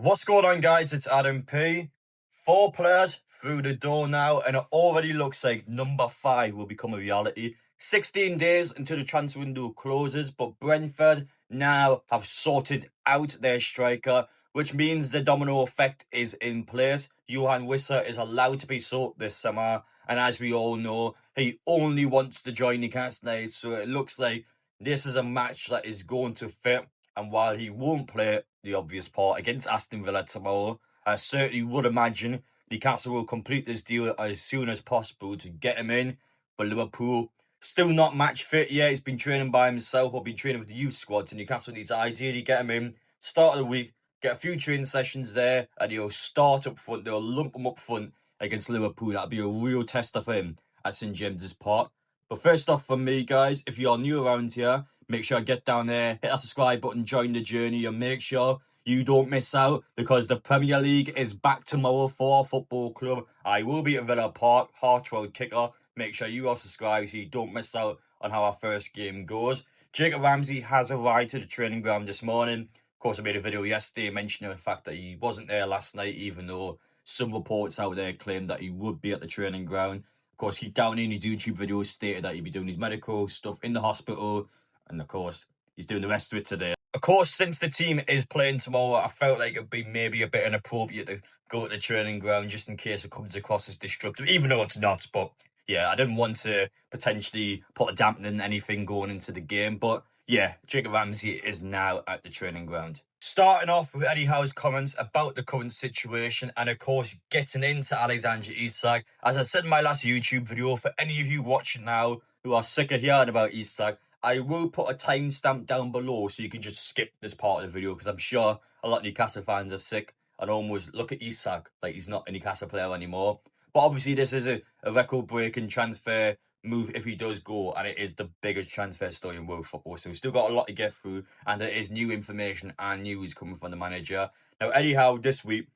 What's going on, guys? It's Adam P. 4 players through the door now, and it already looks like number 5 will become a reality. 16 days until the transfer window closes, but Brentford now have sorted out their striker, which means the domino effect is in place. Yoane Wissa is allowed to be sold this summer, and as we all know, he only wants to join Newcastle United, so it looks like this is a match that is going to fit. And while he won't play the obvious part against Aston Villa tomorrow, I certainly would imagine Newcastle will complete this deal as soon as possible to get him in for Liverpool. Still not match fit yet. He's been training by himself or been training with the youth squad. So Newcastle needs to ideally get him in, start of the week, get a few training sessions there, and he'll start up front. They'll lump him up front against Liverpool. That'll be a real tester for him at St James's Park. But first off, from me, guys, if you're new around here, make sure I get down there, hit that subscribe button, join the journey, and make sure you don't miss out because the Premier League is back tomorrow for our football club. I will be at Villa Park, Hartwell kicker. Make sure you are subscribed so you don't miss out on how our first game goes. Jacob Ramsey has arrived to the training ground this morning. Of course, I made a video yesterday mentioning the fact that he wasn't there last night, even though some reports out there claimed that he would be at the training ground. Of course, he down in his YouTube video stated that he'd be doing his medical stuff in the hospital. And of course, he's doing the rest of it today. Of course, since the team is playing tomorrow, I felt like it'd be maybe a bit inappropriate to go to the training ground just in case it comes across as destructive, even though it's not. But yeah, I didn't want to potentially put a dampening in anything going into the game. But yeah, Jacob Ramsey is now at the training ground. Starting off with Eddie Howe's comments about the current situation and, of course, getting into Alexander Isak. As I said in my last YouTube video, for any of you watching now who are sick of hearing about Isak, I will put a timestamp down below so you can just skip this part of the video because I'm sure a lot of Newcastle fans are sick and almost look at Isak like he's not a Newcastle player anymore. But obviously this is a record-breaking transfer move if he does go, and it is the biggest transfer story in world football. So we've still got a lot to get through, and there is new information and news coming from the manager. Now, Eddie Howe this week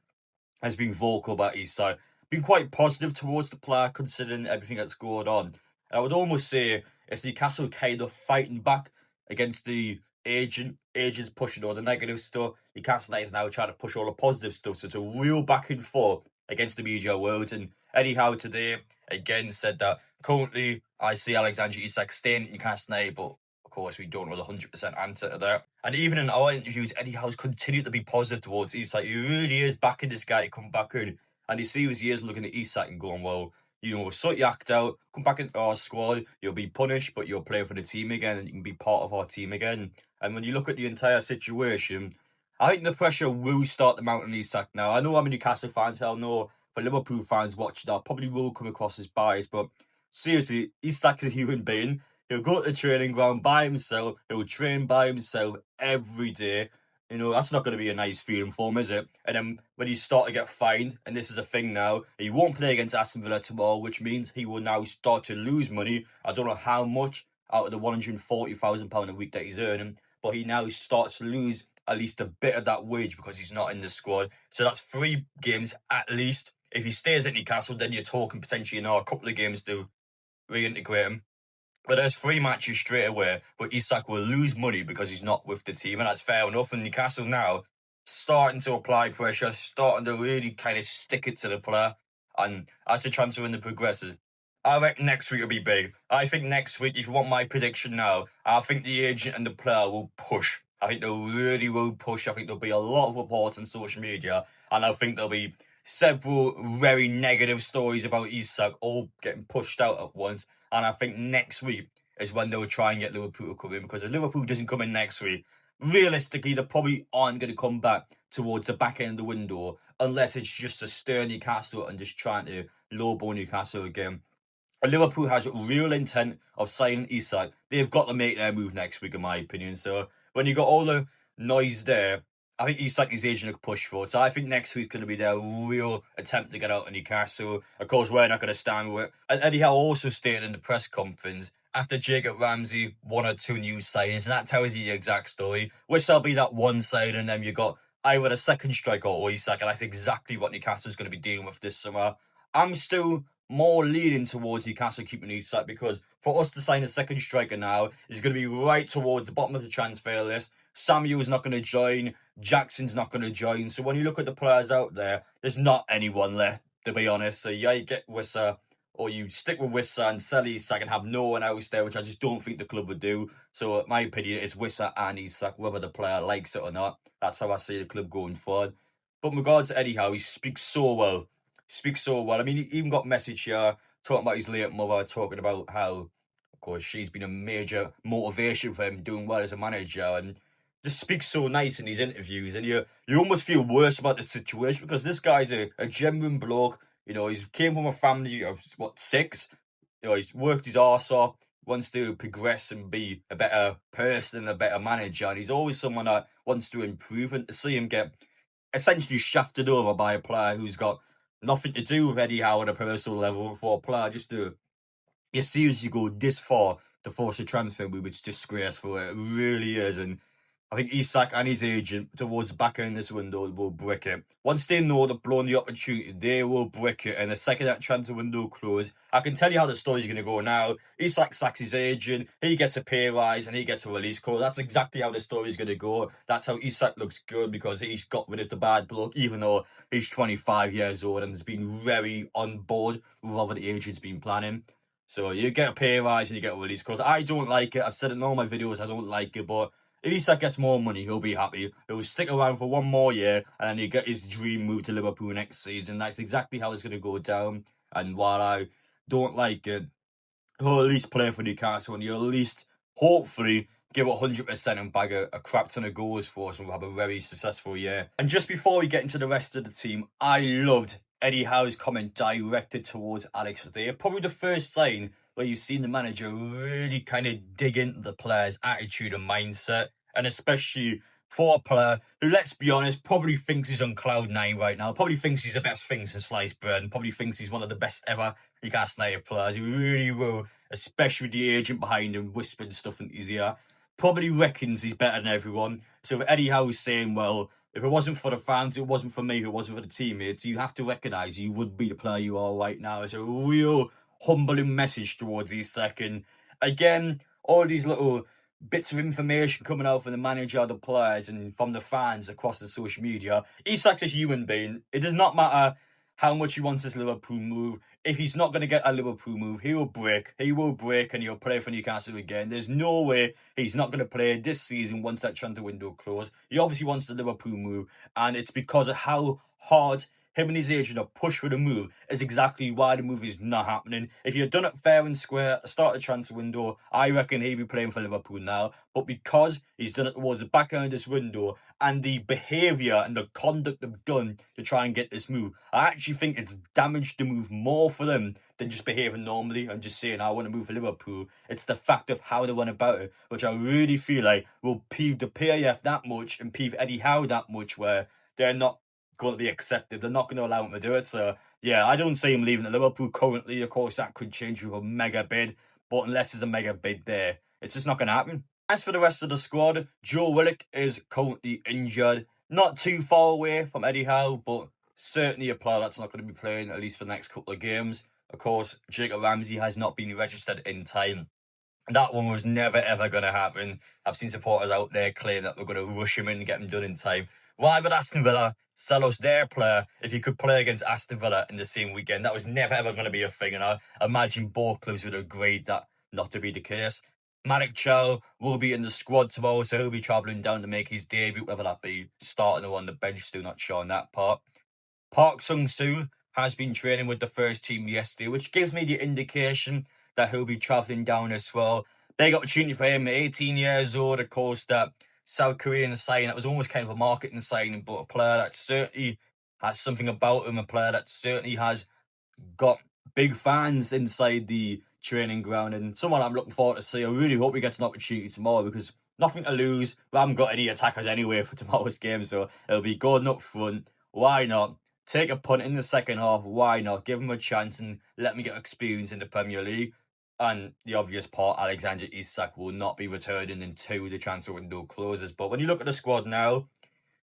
has been vocal about Isak, been quite positive towards the player considering everything that's going on. And I would almost say it's Newcastle kind of fighting back against the agents pushing all the negative stuff. Newcastle United is now trying to push all the positive stuff. So it's a real back and forth against the media world. And Eddie Howe today again said that currently I see Alexander Isak staying at Newcastle United, but of course we don't know the 100% answer to that. And even in our interviews, Eddie Howe's continued to be positive towards Isak. He really is backing this guy to come back in. And he sees he is looking at Isak and going, well, you know, sort your act out, come back into our squad, you'll be punished, but you'll play for the team again and you can be part of our team again. And when you look at the entire situation, I think the pressure will start to mount on Isak now. I know I'm a Newcastle fan, so I know for Liverpool fans watching that probably will come across as biased, but seriously, Isak's a human being. He'll go to the training ground by himself, he'll train by himself every day. You know, that's not going to be a nice feeling for him, is it? And then when he start to get fined, and this is a thing now, he won't play against Aston Villa tomorrow, which means he will now start to lose money. I don't know how much out of the £140,000 a week that he's earning, but he now starts to lose at least a bit of that wage because he's not in the squad. So that's 3 games at least. If he stays at Newcastle, then you're talking potentially, you know, a couple of games to reintegrate him. But there's 3 matches straight away where Isak will lose money because he's not with the team, and that's fair enough. And Newcastle now starting to apply pressure, starting to really kind of stick it to the player. And as the transfer window progresses, I reckon next week will be big. I think next week, if you want my prediction now, I think the agent and the player will push. I think they really will push. I think there'll be a lot of reports on social media, and I think there'll be several very negative stories about Isak all getting pushed out at once. And I think next week is when they'll try and get Liverpool to come in, because if Liverpool doesn't come in next week, realistically, they probably aren't going to come back towards the back end of the window unless it's just a stern Newcastle and just trying to lowball Newcastle again. And Liverpool has real intent of signing Isak. They've got to make their move next week, in my opinion. So when you got all the noise there, I think Isak and his agent will push for it. So I think next week's going to be their real attempt to get out of Newcastle. Of course, we're not going to stand with it. And Eddie Howe also stated in the press conference after Jacob Ramsey, 1 or 2 new signings, and that tells you the exact story. Which there'll be that one side, and then you got either a second striker or Isak, and that's exactly what Newcastle's going to be dealing with this summer. I'm still more leaning towards Newcastle keeping Isak, because for us to sign a second striker now is going to be right towards the bottom of the transfer list. Samuel's not going to join. Jackson's not going to join. So when you look at the players out there, there's not anyone left, to be honest. So yeah, you get Wissa, or you stick with Wissa and sell Isak and have no one else there, which I just don't think the club would do. So in my opinion, it's Wissa and Isak, whether the player likes it or not. That's how I see the club going forward. But in regards to Eddie Howe, he speaks so well. I mean, he even got a message here talking about his late mother, talking about how, of course, she's been a major motivation for him doing well as a manager, and just speaks so nice in these interviews. And you almost feel worse about the situation because this guy's a genuine bloke. You know, he's came from a family of, what, 6? You know, he's worked his arse off, wants to progress and be a better person, a better manager, and he's always someone that wants to improve. And to see him get essentially shafted over by a player who's got nothing to do with Eddie Howe at a personal level, for a player just to, as soon as you go this far to force a transfer move, it's disgraceful. It really is. And I think Isak and his agent towards the back end of this window will brick it. Once they know they've blown the opportunity, they will brick it. And the second that transfer window closes, I can tell you how the story's going to go now. Isak sacks his agent, he gets a pay rise, and he gets a release clause. That's exactly how the story's going to go. That's how Isak looks good, because he's got rid of the bad bloke, even though he's 25 years old and has been very on board with whatever the agent's been planning. So you get a pay rise and you get a release clause. I don't like it. I've said it in all my videos, I don't like it, but if Isak gets more money, he'll be happy. He'll stick around for one more year, and then he'll get his dream move to Liverpool next season. That's exactly how it's going to go down. And while I don't like it, he'll at least play for Newcastle, and he'll at least, hopefully, give 100% and bag a crap ton of goals for us, and we'll have a very successful year. And just before we get into the rest of the team, I loved Eddie Howe's comment directed towards Alex there. Probably the first sign where you've seen the manager really kind of dig into the player's attitude and mindset, and especially for a player who, let's be honest, probably thinks he's on cloud 9 right now, probably thinks he's the best thing since sliced bread, and probably thinks he's one of the best ever Newcastle United players. He really will, especially with the agent behind him whispering stuff in his ear. Probably reckons he's better than everyone. So Eddie Howe's saying, well, if it wasn't for the fans, it wasn't for me, if it wasn't for the teammates, you have to recognise you would be the player you are right now. It's a real humbling message towards Isak. And again, all these little bits of information coming out from the manager, the players, and from the fans across the social media. Isak's a human being. It does not matter how much he wants this Liverpool move. If he's not going to get a Liverpool move, he will break. He will break, and he'll play for Newcastle again. There's no way he's not going to play this season once that transfer window closes. He obviously wants the Liverpool move, and it's because of how hard him and his agent are pushed for the move is exactly why the move is not happening. If you'd done it fair and square at the start of the transfer window, I reckon he'd be playing for Liverpool now. But because he's done it towards the back end of this window, and the behaviour and the conduct they've done to try and get this move, I actually think it's damaged the move more for them than just behaving normally and just saying, I want to move for Liverpool. It's the fact of how they went about it, which I really feel like will peeve the PAF that much and peeve Eddie Howe that much, where they're not going to be accepted. They're not going to allow him to do it. So yeah, I don't see him leaving at Liverpool currently. Of course, that could change with a mega bid, but unless there's a mega bid there, it's just not going to happen. As for the rest of the squad, Joe Willock is currently injured. Not too far away from Eddie Howe, but certainly a player that's not going to be playing at least for the next couple of games. Of course, Jacob Ramsey has not been registered in time. That one was never ever going to happen. I've seen supporters out there claim that we're going to rush him in and get him done in time. Why would Aston Villa sell us their player if he could play against Aston Villa in the same weekend? That was never ever going to be a thing, and I imagine both clubs would have agreed that not to be the case. Malik Chow will be in the squad tomorrow, so he'll be travelling down to make his debut, whether that be starting or on the bench, still not sure on that part. Park Sung-soo has been training with the first team yesterday, which gives me the indication that he'll be travelling down as well. Big opportunity for him, 18 years old, of course, that South Korean signing. That was almost kind of a marketing signing, but a player that certainly has something about him, a player that certainly has got big fans inside the training ground, and someone I'm looking forward to see. I really hope he gets an opportunity tomorrow, because nothing to lose. We haven't got any attackers anyway for tomorrow's game, so it'll be Gordon up front. Why not? Take a punt in the second half. Why not? Give him a chance and let me get experience in the Premier League. And the obvious part, Alexander Isak will not be returning until the transfer window closes. But when you look at the squad now,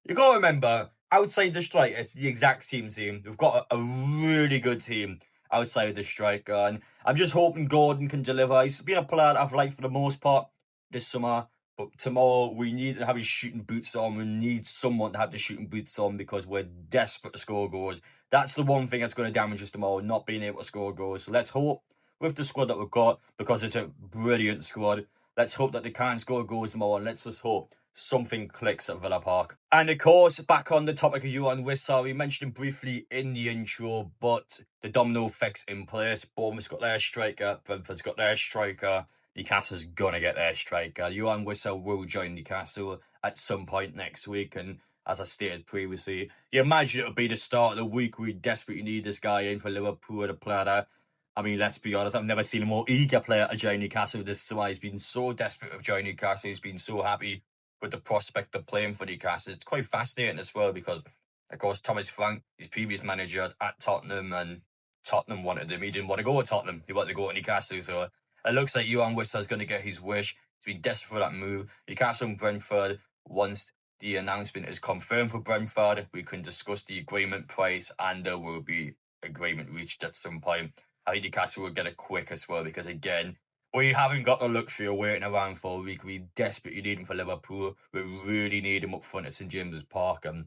you got to remember, outside the strike, it's the exact same team. We've got a really good team outside of the striker, and I'm just hoping Gordon can deliver. He's been a player that I've liked for the most part this summer. But tomorrow, we need to have his shooting boots on. We need someone to have the shooting boots on because we're desperate to score goals. That's the one thing that's going to damage us tomorrow, not being able to score goals. So let's hope with the squad that we've got, because it's a brilliant squad, let's hope that they can't score goals tomorrow, and let's just hope something clicks at Villa Park. And of course, back on the topic of Yoane Wissa, we mentioned him briefly in the intro, but the domino effect's in place. Bournemouth's got their striker, Brentford's got their striker, Newcastle's gonna get their striker. Yoane Wissa will join Newcastle at some point next week, and as I stated previously, you imagine it'll be the start of the week. We desperately need this guy in for Liverpool, the player that, I mean, let's be honest, I've never seen a more eager player to join Newcastle this summer. He's been so desperate of joining Newcastle. He's been so happy with the prospect of playing for Newcastle. It's quite fascinating as well because, of course, Thomas Frank, his previous manager at Tottenham, and Tottenham wanted him. He didn't want to go to Tottenham. He wanted to go to Newcastle. So it looks like Yoane Wissa is going to get his wish. He's been desperate for that move. Newcastle and Brentford, once the announcement is confirmed for Brentford, we can discuss the agreement price and there will be agreement reached at some point. I think Newcastle will get it quick as well because, again, we haven't got the luxury of waiting around for a week. We desperately need him for Liverpool. We really need him up front at St James's Park, and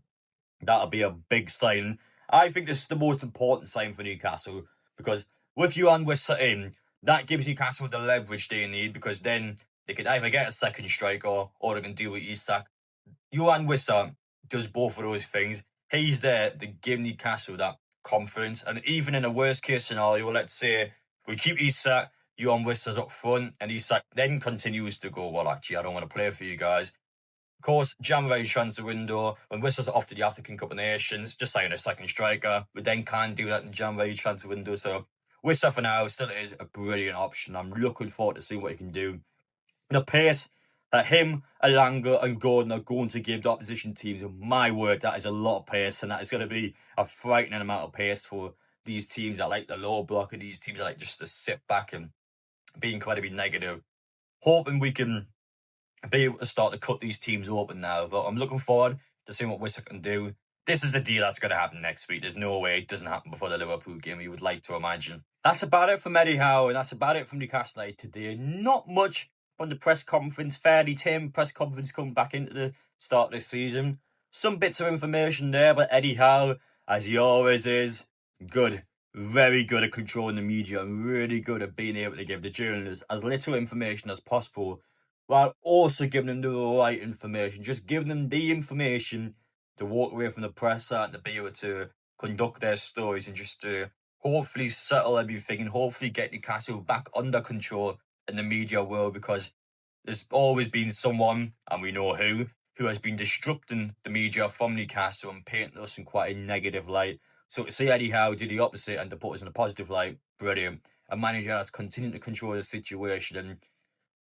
that'll be a big sign. I think this is the most important sign for Newcastle because with Yoane Wissa in, that gives Newcastle the leverage they need because then they can either get a second striker or they can deal with Isak. Yoane Wissa does both of those things. He's there to give Newcastle that confidence, and even in a worst case scenario, let's say we keep Isak, Yoane Wissa's up front, and Isak then continues to go, well, actually, I don't want to play for you guys. Of course, January transfer window, when Wissa's off to the African Cup of Nations, just sign a second striker. We then can't do that in January transfer window. So Wissa for now still is a brilliant option. I'm looking forward to seeing what he can do. The pace that him, Alanga and Gordon are going to give the opposition teams, my word, that is a lot of pace, and that is going to be a frightening amount of pace for these teams that like the low block and these teams that like just to sit back and be incredibly negative. Hoping we can be able to start to cut these teams open now, but I'm looking forward to seeing what Wissa can do. This is the deal that's going to happen next week. There's no way it doesn't happen before the Liverpool game, you would like to imagine. That's about it from Eddie Howe, and that's about it from Newcastle United today. Not much on the press conference, fairly tame press conference coming back into the start of this season. Some bits of information there, but Eddie Howe, as he always is, good. Very good at controlling the media and really good at being able to give the journalists as little information as possible while also giving them the right information. Just giving them the information to walk away from the presser and to be able to conduct their stories and just to hopefully settle everything and hopefully get Newcastle back under control in the media world, because there's always been someone, and we know who has been disrupting the media from Newcastle and painting us in quite a negative light. So to see Eddie Howe do the opposite and to put us in a positive light, brilliant. A manager that's continuing to control the situation, and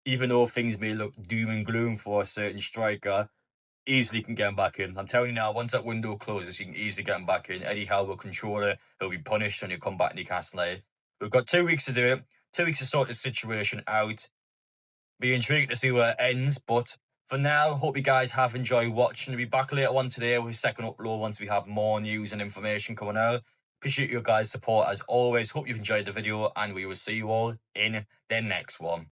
even though things may look doom and gloom for a certain striker, easily can get him back in. I'm telling you now, once that window closes, you can easily get him back in. Eddie Howe will control it. He'll be punished when he'll come back to Newcastle United. We've got 2 weeks to do it. 2 weeks to sort this situation out. Be intrigued to see where it ends, but for now, hope you guys have enjoyed watching. We'll be back later on today with a second upload once we have more news and information coming out. Appreciate your guys' support as always. Hope you've enjoyed the video, and we will see you all in the next one.